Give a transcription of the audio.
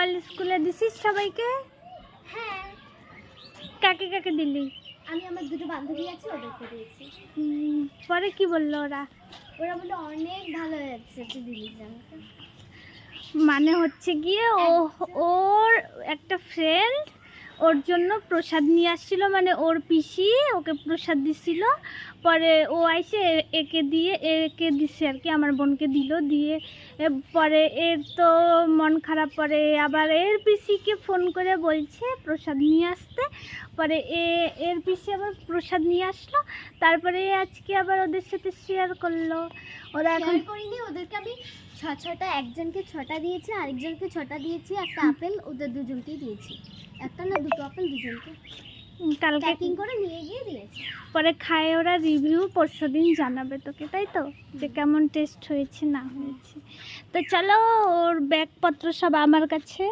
বল, স্কুলে দিছিস সবাইকে? হ্যাঁ, কাকে কাকে দিলি? আমি আমার দুটো বান্ধবী আছে, ওদেরকে দিয়েছি। পরে কি বললো ওরা? ওরা বললো অনেক ভালো হয়েছে, তুই দিলি জানতে। মানে হচ্ছে গিয়ে ওর একটা ফ্রেন্ড ওর জন্য প্রসাদ নিয়ে আসছিল, মানে ওর পিসি ওকে প্রসাদ দিছিল। পরে ও আইসে একে দিছে আর কি, আমার বোনকে দিল। দিয়ে পরে এর তো মন খারাপ, পরে আবার এর পিসিকে ফোন করে বলছে প্রসাদ নিয়ে আসতে। পরে এর পিসি আবার প্রসাদ নিয়ে আসলো। তারপরে আজকে আবার ওদের সাথে শেয়ার করলো। ওরা এখন করিনি, ওদেরকে আমি ছটা, একজনকে 6টা দিয়েছি, আরেকজনকে 6টা দিয়েছি। একটা আপেল ওদের দুজনকেই দিয়েছি, একটা না দুটো আপেল দুজনকে কালকে প্যাকিং করে নিয়ে গিয়ে দিয়েছি। পরে খায় ওরা, রিভিউ পরশুদিন জানাবে তোকে, তাই তো? যে কেমন টেস্ট হয়েছে না হয়েছে। তো চলো, ওর ব্যাগপত্র সব আমার কাছে।